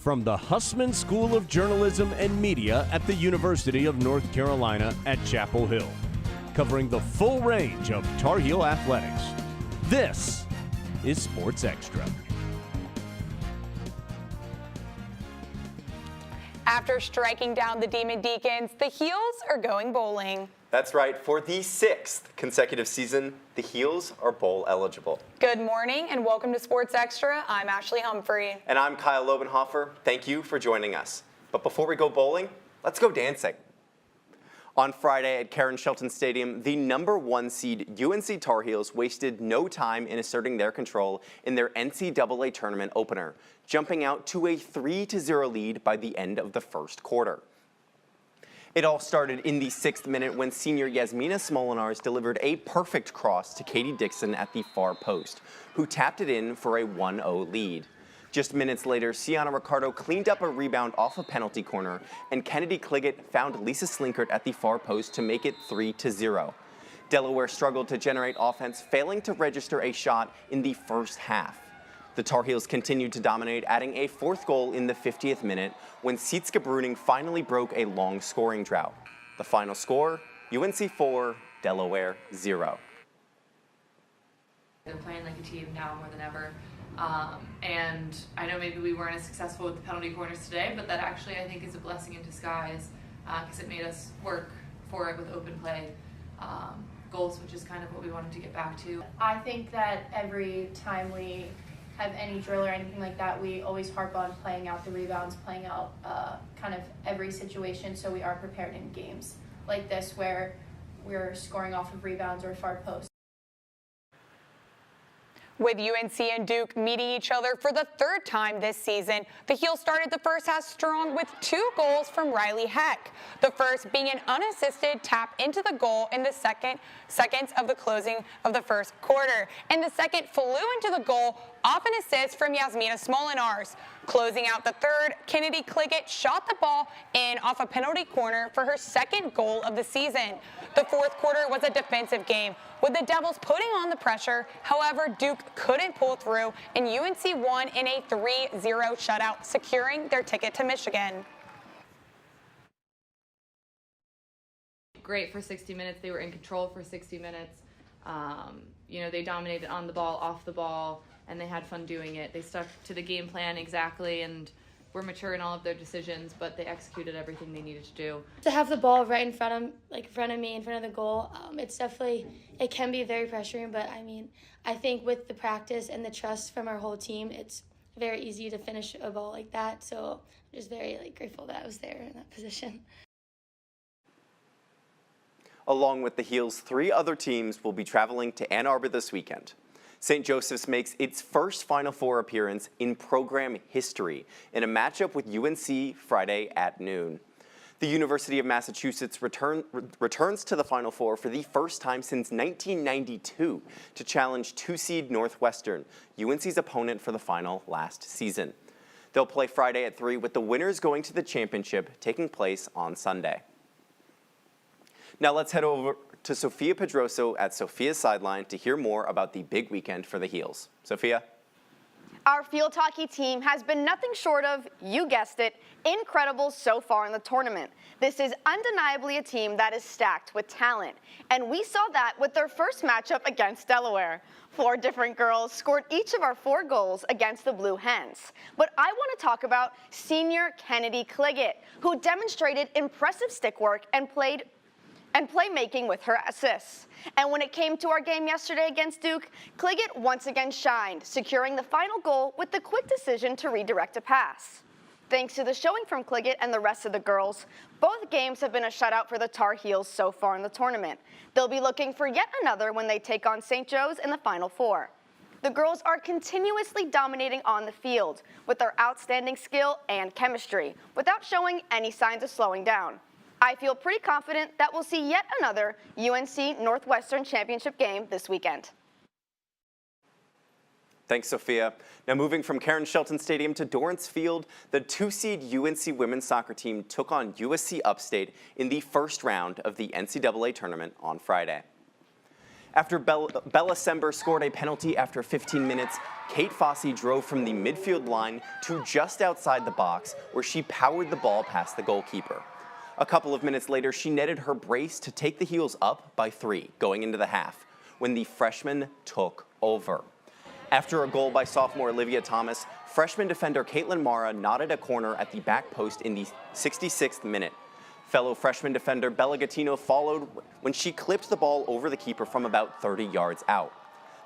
from the Hussman School of Journalism and Media at the University of North Carolina at Chapel Hill, covering the full range of Tar Heel athletics. This is Sports Extra. After striking down the Demon Deacons, the Heels are going bowling. That's right. For the 6th consecutive season, the Heels are bowl eligible. Good morning and welcome to Sports Extra. I'm Ashley Humphrey. And I'm Kyle Lobenhofer. Thank you for joining us. But before we go bowling, let's go dancing. On Friday at Karen Shelton Stadium, the #1 seed UNC Tar Heels wasted no time in asserting their control in their NCAA tournament opener, jumping out to a 3-0 lead by the end of the first quarter. It all started in the 6th minute when senior Yasmina Smolinars delivered a perfect cross to Katie Dixon at the far post, who tapped it in for a 1-0 lead. Just minutes later, Sienna Ricardo cleaned up a rebound off a penalty corner, and Kennedy Cliggett found Lisa Slinkert at the far post to make it 3-0. Delaware struggled to generate offense, failing to register a shot in the first half. The Tar Heels continued to dominate, adding a 4th goal in the 50th minute when Sietske Bruning finally broke a long scoring drought. The final score, UNC 4, Delaware 0. They're playing like a team now more than ever. And I know maybe we weren't as successful with the penalty corners today, but that actually I think is a blessing in disguise because it made us work for it with open play goals, which is kind of what we wanted to get back to. I think that every time we have any drill or anything like that, we always harp on playing out the rebounds, playing out kind of every situation so we are prepared in games like this where we're scoring off of rebounds or far posts. With UNC and Duke meeting each other for the 3rd time this season, the Heels started the first half strong with 2 goals from Riley Heck. The first being an unassisted tap into the goal in the seconds of the closing of the first quarter. And the second flew into the goal off an assist from Yasmina Smolinars. Closing out the 3rd, Kennedy Cliggett shot the ball in off a penalty corner for her 2nd goal of the season. The 4th quarter was a defensive game, with the Devils putting on the pressure. However, Duke couldn't pull through, and UNC won in a 3-0 shutout, securing their ticket to Michigan. Great for 60 minutes. They were in control for 60 minutes. They dominated on the ball, off the ball, and they had fun doing it. They stuck to the game plan exactly and were mature in all of their decisions, but they executed everything they needed to do. To have the ball right in front of me, in front of the goal, it can be very pressuring, but I think with the practice and the trust from our whole team, it's very easy to finish a ball like that. So I'm just very grateful that I was there in that position. Along with the Heels, 3 other teams will be traveling to Ann Arbor this weekend. St. Joseph's makes its first Final Four appearance in program history in a matchup with UNC Friday at noon. The University of Massachusetts returns to the Final Four for the first time since 1992 to challenge 2-seed Northwestern, UNC's opponent for the final last season. They'll play Friday at 3 with the winners going to the championship taking place on Sunday. Now let's head over to Sophia Pedroso at Sophia's sideline to hear more about the big weekend for the Heels. Sophia? Our field hockey team has been nothing short of, you guessed it, incredible so far in the tournament. This is undeniably a team that is stacked with talent, and we saw that with their first matchup against Delaware. 4 different girls scored each of our 4 goals against the Blue Hens. But I want to talk about senior Kennedy Cliggett, who demonstrated impressive stick work and playmaking with her assists. And when it came to our game yesterday against Duke, Cliggett once again shined, securing the final goal with the quick decision to redirect a pass. Thanks to the showing from Cliggett and the rest of the girls, both games have been a shutout for the Tar Heels so far in the tournament. They'll be looking for yet another when they take on St. Joe's in the Final Four. The girls are continuously dominating on the field with their outstanding skill and chemistry, without showing any signs of slowing down. I feel pretty confident that we'll see yet another UNC Northwestern championship game this weekend. Thanks, Sophia. Now moving from Karen Shelton Stadium to Dorrance Field, the 2-seed UNC women's soccer team took on USC Upstate in the first round of the NCAA tournament on Friday. After Bella Sember scored a penalty after 15 minutes, Kate Fossey drove from the midfield line to just outside the box, where she powered the ball past the goalkeeper. A couple of minutes later, she netted her brace to take the Heels up by 3 going into the half, when the freshman took over. After a goal by sophomore Olivia Thomas, freshman defender Caitlin Mara knotted a corner at the back post in the 66th minute. Fellow freshman defender Bella Gattino followed when she clipped the ball over the keeper from about 30 yards out.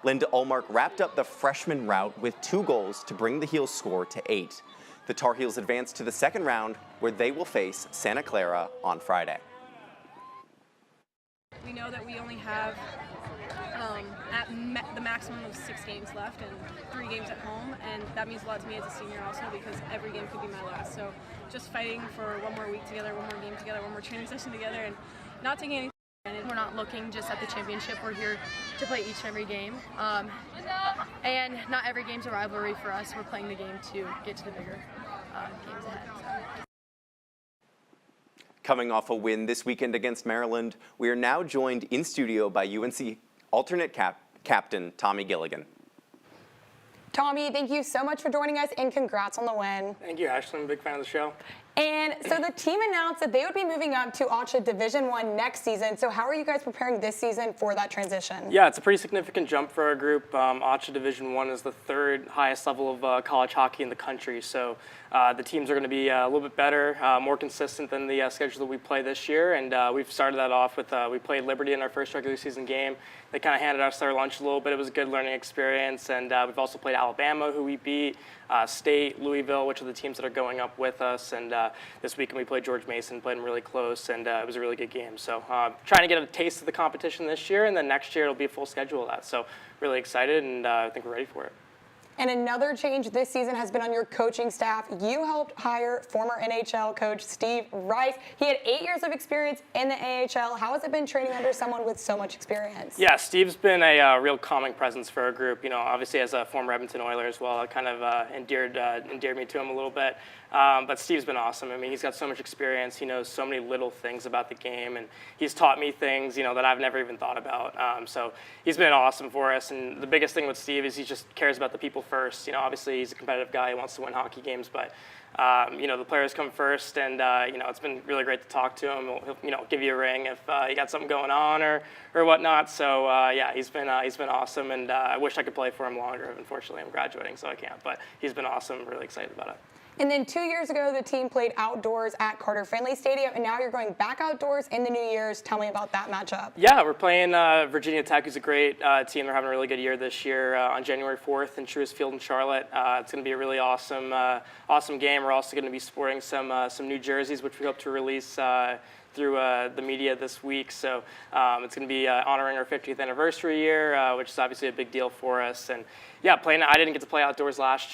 Linda Olmark wrapped up the freshman rout with 2 goals to bring the Heels' score to 8. The Tar Heels advance to the second round, where they will face Santa Clara on Friday. We know that we only have the maximum of 6 games left and 3 games at home, and that means a lot to me as a senior also, because every game could be my last. So just fighting for one more week together, one more game together, one more training session together, and not taking anything. And we're not looking just at the championship. We're here to play each and every game, and not every game's a rivalry for us. We're playing the game to get to the bigger games ahead. So. Coming off a win this weekend against Maryland, we are now joined in studio by UNC alternate captain Tommy Gilligan. Tommy, thank you so much for joining us, and congrats on the win. Thank you, Ashley. I'm a big fan of the show. And so the team announced that they would be moving up to Xtra Division I next season. So how are you guys preparing this season for that transition? Yeah, it's a pretty significant jump for our group. Xtra Division I is the 3rd highest level of college hockey in the country. So the teams are going to be a little bit better, more consistent than the schedule that we play this year. And we've started that off with, we played Liberty in our first regular season game. They kind of handed us our lunch a little bit. It was a good learning experience. And we've also played Alabama, who we beat, State, Louisville, which are the teams that are going up with us. And this weekend we played George Mason, played them really close, and it was a really good game. So trying to get a taste of the competition this year, and then next year it'll be a full schedule of that. So really excited, and I think we're ready for it. And another change this season has been on your coaching staff. You helped hire former NHL coach Steve Rice. He had 8 years of experience in the AHL. How has it been training under someone with so much experience? Yeah, Steve's been a real calming presence for our group. You know, obviously as a former Edmonton Oiler as well, it kind of endeared me to him a little bit. But Steve's been awesome. I mean, he's got so much experience. He knows so many little things about the game, and he's taught me things, you know, that I've never even thought about. So he's been awesome for us. And the biggest thing with Steve is he just cares about the people first. You know, obviously he's a competitive guy. He wants to win hockey games, but you know, the players come first. And you know, it's been really great to talk to him. He'll you know, give you a ring if you got something going on or whatnot. So yeah, he's been awesome, and I wish I could play for him longer. Unfortunately, I'm graduating, so I can't. But he's been awesome. Really excited about it. And then 2 years ago, the team played outdoors at Carter Finley Stadium, and now you're going back outdoors in the New Year's. Tell me about that matchup. Yeah, we're playing Virginia Tech, who's a great team. They're having a really good year this year on January 4th in Truist Field in Charlotte. It's going to be a really awesome game. We're also going to be sporting some new jerseys, which we hope to release through the media this week. So it's going to be honoring our 50th anniversary year, which is obviously a big deal for us. And yeah, I didn't get to play outdoors last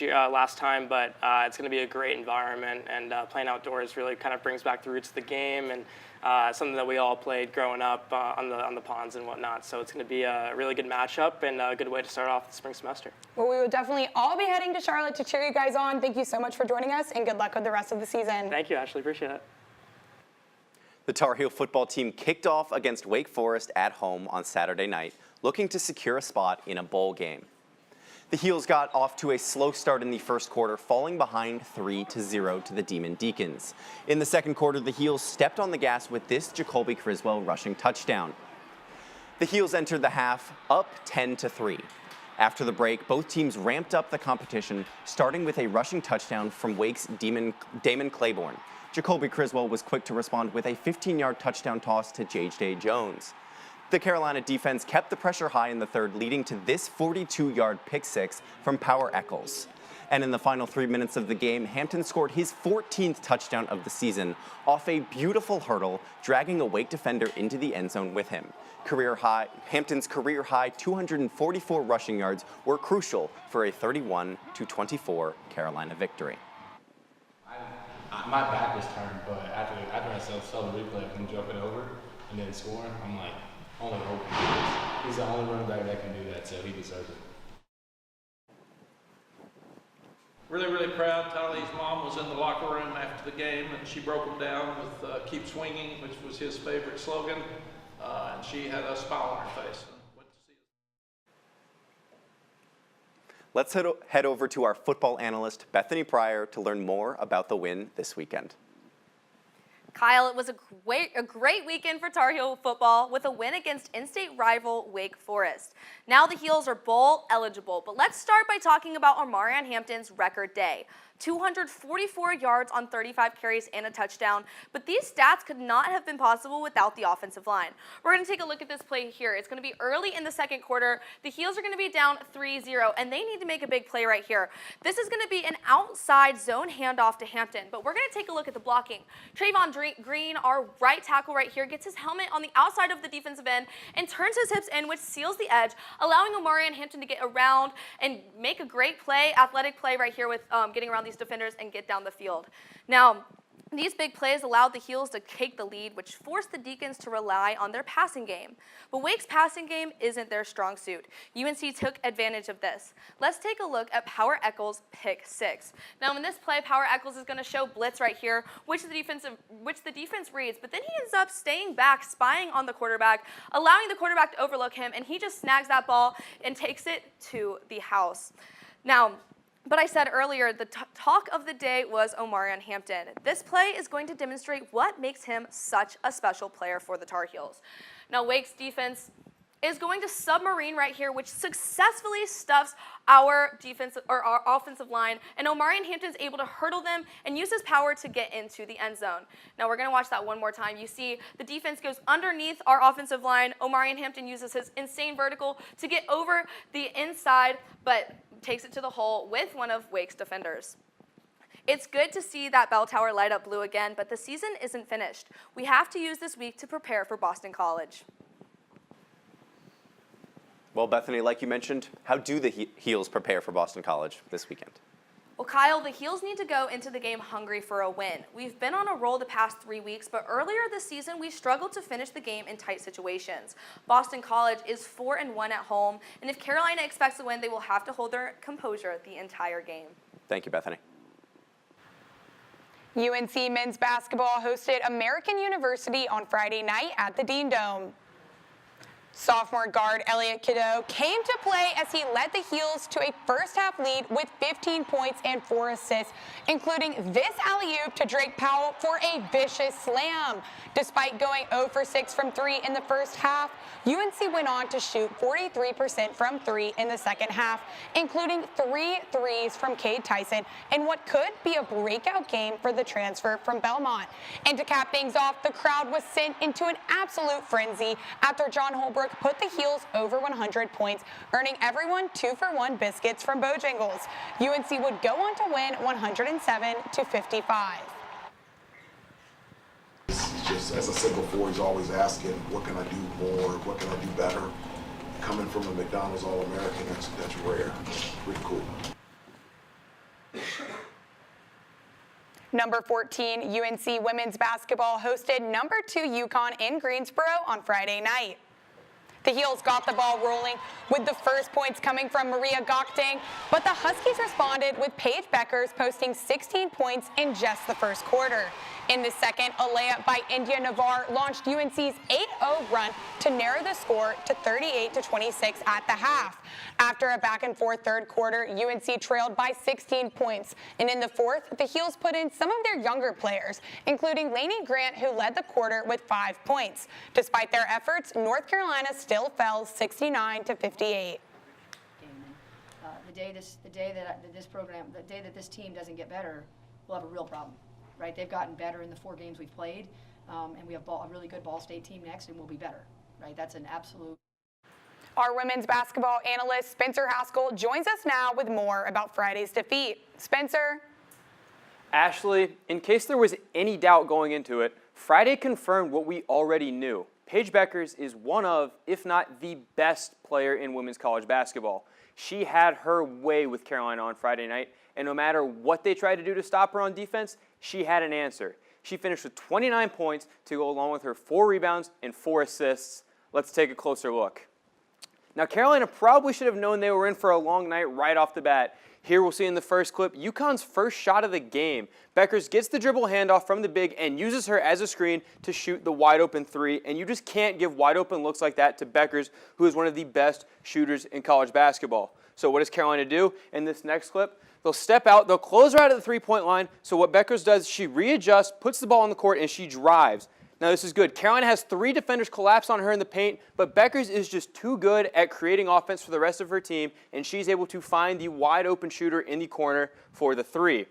time, but it's going to be a great environment. And playing outdoors really kind of brings back the roots of the game, and something that we all played growing up on the ponds and whatnot. So it's going to be a really good matchup and a good way to start off the spring semester. Well, we will definitely all be heading to Charlotte to cheer you guys on. Thank you so much for joining us, and good luck with the rest of the season. Thank you, Ashley. Appreciate it. The Tar Heel football team kicked off against Wake Forest at home on Saturday night, looking to secure a spot in a bowl game. The Heels got off to a slow start in the first quarter, falling behind 3-0 to the Demon Deacons. In the second quarter, the Heels stepped on the gas with this Jacoby Criswell rushing touchdown. The Heels entered the half up 10-3. After the break, both teams ramped up the competition, starting with a rushing touchdown from Wake's Damon Claiborne. Jacoby Criswell was quick to respond with a 15-yard touchdown toss to J.J. Jones. The Carolina defense kept the pressure high in the third, leading to this 42-yard pick-six from Power Eccles. And in the final 3 minutes of the game, Hampton scored his 14th touchdown of the season off a beautiful hurdle, dragging a Wake defender into the end zone with him. Hampton's career-high 244 rushing yards were crucial for a 31-24 Carolina victory. My back was turned, but after I saw the replay of him jumping over and then scoring, I'm like, only hoping. He's the only running back that can do that, so he deserves it. Really, really proud. Tylee's mom was in the locker room after the game, and she broke him down with Keep Swinging, which was his favorite slogan, and she had a smile on her face. let's head over to our football analyst, Bethany Pryor, to learn more about the win this weekend. Kyle, it was a great weekend for Tar Heel football with a win against in-state rival Wake Forest. Now the Heels are bowl eligible, but let's start by talking about Omarion Hampton's record day. 244 yards on 35 carries and a touchdown, but these stats could not have been possible without the offensive line. We're going to take a look at this play here. It's going to be early in the second quarter. The Heels are going to be down 3-0, and they need to make a big play right here. This is going to be an outside zone handoff to Hampton, but we're going to take a look at the blocking. Trayvon Green, our right tackle right here, gets his helmet on the outside of the defensive end and turns his hips in, which seals the edge, allowing Omarion Hampton to get around and make a great play, athletic play right here with getting around these defenders and get down the field. Now, these big plays allowed the Heels to take the lead, which forced the Deacons to rely on their passing game. But Wake's passing game isn't their strong suit. UNC took advantage of this. Let's take a look at Power Eccles' pick 6. Now, in this play, Power Eccles is going to show blitz right here, which the defense reads, but then he ends up staying back, spying on the quarterback, allowing the quarterback to overlook him, and he just snags that ball and takes it to the house. Now, but I said earlier, the talk of the day was Omarion Hampton. This play is going to demonstrate what makes him such a special player for the Tar Heels. Now, Wake's defense is going to submarine right here, which successfully stuffs our defense or our offensive line, and Omarion Hampton's able to hurdle them and use his power to get into the end zone. Now we're going to watch that one more time. You see the defense goes underneath our offensive line. Omarion Hampton uses his insane vertical to get over the inside, but takes it to the hole with one of Wake's defenders. It's good to see that bell tower light up blue again, but the season isn't finished. We have to use this week to prepare for Boston College. Well, Bethany, like you mentioned, how do the Heels prepare for Boston College this weekend? Well, Kyle, the Heels need to go into the game hungry for a win. We've been on a roll the past 3 weeks, but earlier this season, we struggled to finish the game in tight situations. Boston College is 4-1 at home, and if Carolina expects to win, they will have to hold their composure the entire game. Thank you, Bethany. UNC men's basketball hosted American University on Friday night at the Dean Dome. Sophomore guard Elliot Cadeau came to play as he led the Heels to a first-half lead with 15 points and 4 assists, including this alley-oop to Drake Powell for a vicious slam. Despite going 0 for 6 from 3 in the first half, UNC went on to shoot 43% from 3 in the second half, including 3 threes from Cade Tyson in what could be a breakout game for the transfer from Belmont. And to cap things off, the crowd was sent into an absolute frenzy after John Holbrook put the Heels over 100 points, earning everyone 2-for-1 biscuits from Bojangles. UNC would go on to win 107-55. It's just, as I said before, he's always asking, what can I do more? What can I do better? Coming from a McDonald's All-American, that's rare. Pretty cool. Number 14, UNC women's basketball hosted number 2 UConn in Greensboro on Friday night. The Heels got the ball rolling with the first points coming from Maria Gokting, but the Huskies responded with Paige Beckers posting 16 points in just the first quarter. In the second, a layup by India Navarre launched UNC's 8-0 run to narrow the score to 38-26 at the half. After a back-and-forth third quarter, UNC trailed by 16 points. And in the fourth, the Heels put in some of their younger players, including Lainey Grant, who led the quarter with 5 points. Despite their efforts, North Carolina still fell 69-58. The day that this team doesn't get better, we'll have a real problem. Right, they've gotten better in the 4 games we've played, and we have a really good Ball State team next, and we'll be better. Right, that's an absolute. Our women's basketball analyst Spencer Haskell joins us now with more about Friday's defeat. Spencer. Ashley, in case there was any doubt going into it, Friday confirmed what we already knew. Paige Beckers is one of, if not the best player in women's college basketball. She had her way with Carolina on Friday night, and no matter what they tried to do to stop her on defense, she had an answer. She finished with 29 points to go along with her 4 rebounds and 4 assists. Let's take a closer look. Now, Carolina probably should have known they were in for a long night right off the bat. Here we'll see in the first clip, UConn's first shot of the game. Beckers gets the dribble handoff from the big and uses her as a screen to shoot the wide open 3. And you just can't give wide open looks like that to Beckers, who is one of the best shooters in college basketball. So what does Carolina do in this next clip? They'll step out, they'll close her out at the three-point line. So what Beckers does, she readjusts, puts the ball on the court, and she drives. Now this is good. Carolina has 3 defenders collapse on her in the paint, but Beckers is just too good at creating offense for the rest of her team, and she's able to find the wide open shooter in the corner for the 3.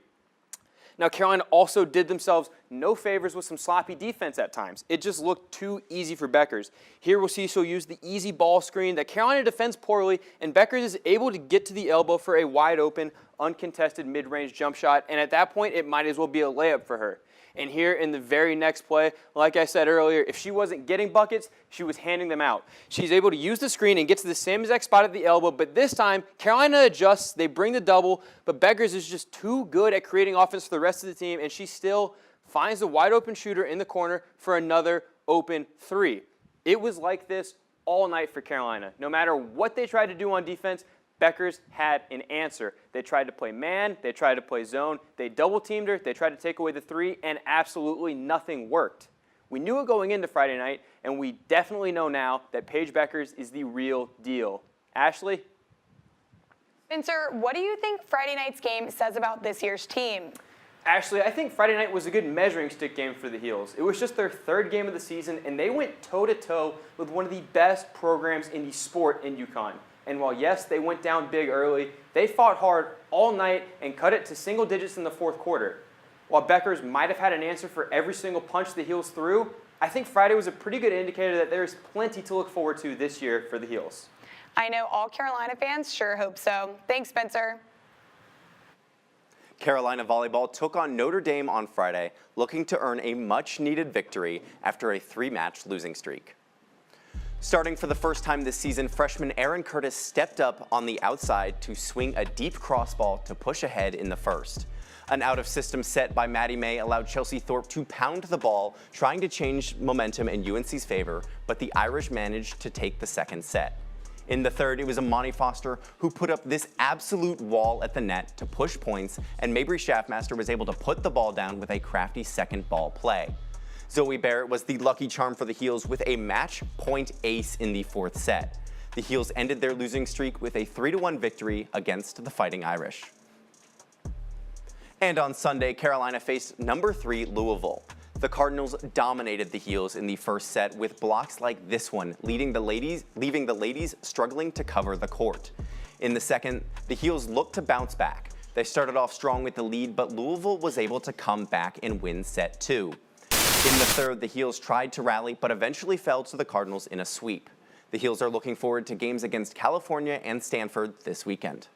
Now, Carolina also did themselves no favors with some sloppy defense at times. It just looked too easy for Beckers. Here we'll see she'll use the easy ball screen that Carolina defends poorly, and Beckers is able to get to the elbow for a wide open, uncontested mid-range jump shot, and at that point, it might as well be a layup for her. And here in the very next play, like I said earlier, if she wasn't getting buckets, she was handing them out. She's able to use the screen and get to the same exact spot at the elbow, but this time, Carolina adjusts, they bring the double, but Beckers is just too good at creating offense for the rest of the team, and she still finds the wide open shooter in the corner for another open 3. It was like this all night for Carolina. No matter what they tried to do on defense, Beckers had an answer. They tried to play man, they tried to play zone, they double-teamed her, they tried to take away the 3, and absolutely nothing worked. We knew it going into Friday night, and we definitely know now that Paige Beckers is the real deal. Ashley? Spencer, what do you think Friday night's game says about this year's team? Ashley, I think Friday night was a good measuring stick game for the Heels. It was just their 3rd game of the season, and they went toe-to-toe with one of the best programs in the sport in UConn. And while, yes, they went down big early, they fought hard all night and cut it to single digits in the 4th quarter. While Beckers might have had an answer for every single punch the Heels threw, I think Friday was a pretty good indicator that there's plenty to look forward to this year for the Heels. I know all Carolina fans sure hope so. Thanks, Spencer. Carolina volleyball took on Notre Dame on Friday, looking to earn a much-needed victory after a 3-match losing streak. Starting for the first time this season, freshman Aaron Curtis stepped up on the outside to swing a deep crossball to push ahead in the first. An out-of-system set by Maddie May allowed Chelsea Thorpe to pound the ball, trying to change momentum in UNC's favor, but the Irish managed to take the second set. In the third, it was Amani Foster who put up this absolute wall at the net to push points, and Mabry Schaffmaster was able to put the ball down with a crafty second ball play. Zoe Barrett was the lucky charm for the Heels with a match point ace in the 4th set. The Heels ended their losing streak with a 3-1 victory against the Fighting Irish. And on Sunday, Carolina faced number 3 Louisville. The Cardinals dominated the Heels in the first set with blocks like this one, leaving the ladies struggling to cover the court. In the second, the Heels looked to bounce back. They started off strong with the lead, but Louisville was able to come back and win set 2. In the third, the Heels tried to rally, but eventually fell to the Cardinals in a sweep. The Heels are looking forward to games against California and Stanford this weekend.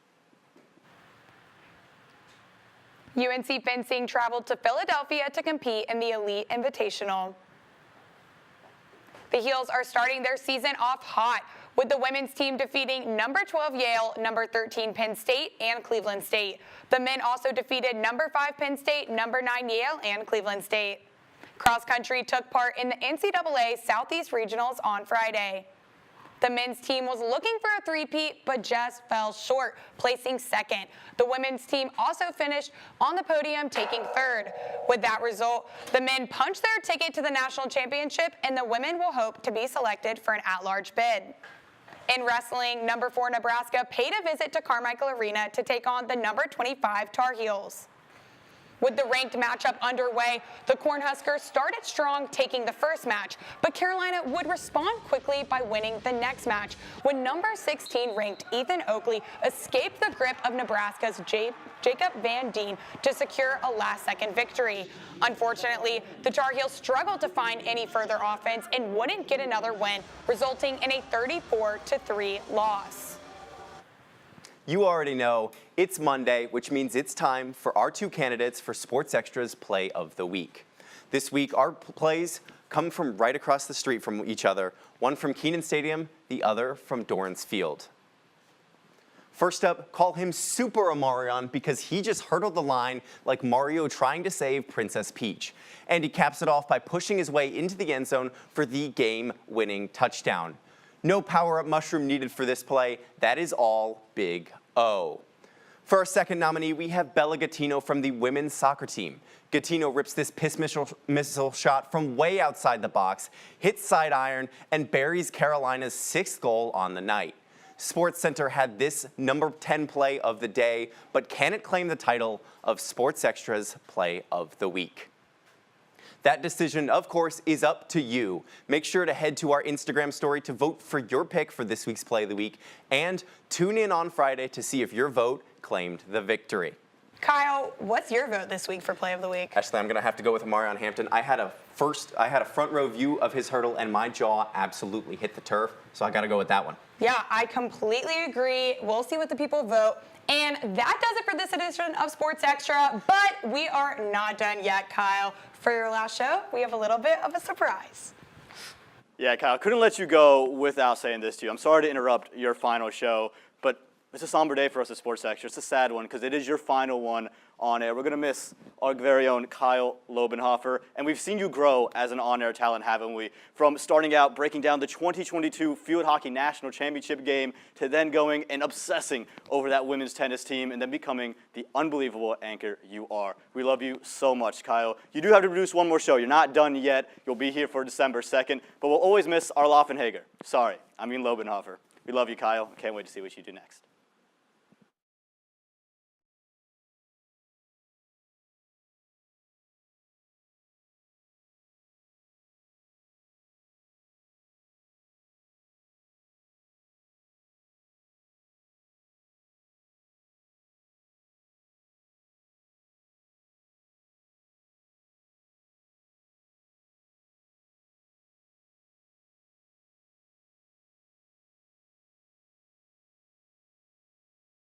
UNC fencing traveled to Philadelphia to compete in the Elite Invitational. The Heels are starting their season off hot, with the women's team defeating number 12 Yale, number 13 Penn State, and Cleveland State. The men also defeated number 5 Penn State, number 9 Yale, and Cleveland State. Cross country took part in the NCAA Southeast Regionals on Friday. The men's team was looking for a three-peat, but just fell short, placing second. The women's team also finished on the podium, taking third. With that result, the men punched their ticket to the national championship, and the women will hope to be selected for an at-large bid. In wrestling, number 4 Nebraska paid a visit to Carmichael Arena to take on the number 25 Tar Heels. With the ranked matchup underway, the Cornhuskers started strong, taking the first match, but Carolina would respond quickly by winning the next match when number 16 ranked Ethan Oakley escaped the grip of Nebraska's Jacob Van Deen to secure a last-second victory. Unfortunately, the Tar Heels struggled to find any further offense and wouldn't get another win, resulting in a 34-3 loss. You already know it's Monday, which means it's time for our 2 candidates for Sports Extra's Play of the Week. This week, our plays come from right across the street from each other, one from Kenan Stadium, the other from Dorrance Field. First up, call him Super Omarion because he just hurdled the line like Mario trying to save Princess Peach. And he caps it off by pushing his way into the end zone for the game-winning touchdown. No power-up mushroom needed for this play. That is all Big O. For our second nominee, we have Bella Gattino from the women's soccer team. Gattino rips this piss missile shot from way outside the box, hits side iron, and buries Carolina's 6th goal on the night. SportsCenter had this number 10 play of the day, but can it claim the title of Sports Extra's Play of the Week? That decision, of course, is up to you. Make sure to head to our Instagram story to vote for your pick for this week's Play of the Week, and tune in on Friday to see if your vote claimed the victory. Kyle, what's your vote this week for Play of the Week? Ashley, I'm going to have to go with Amarion Hampton. I had a front row view of his hurdle, and my jaw absolutely hit the turf, so I got to go with that one. Yeah, I completely agree. We'll see what the people vote. And that does it for this edition of Sports Extra, but we are not done yet, Kyle. For your last show, we have a little bit of a surprise. Yeah, Kyle, couldn't let you go without saying this to you. I'm sorry to interrupt your final show, but it's a somber day for us at Sports Extra. It's a sad one because it is your final one on air. We're going to miss our very own Kyle Lobenhofer, and we've seen you grow as an on-air talent, haven't we? From starting out breaking down the 2022 Field Hockey National Championship game to then going and obsessing over that women's tennis team and then becoming the unbelievable anchor you are. We love you so much, Kyle. You do have to produce one more show. You're not done yet. You'll be here for December 2nd, but we'll always miss our Loffenhager. Sorry, I mean Lobenhofer. We love you, Kyle. Can't wait to see what you do next.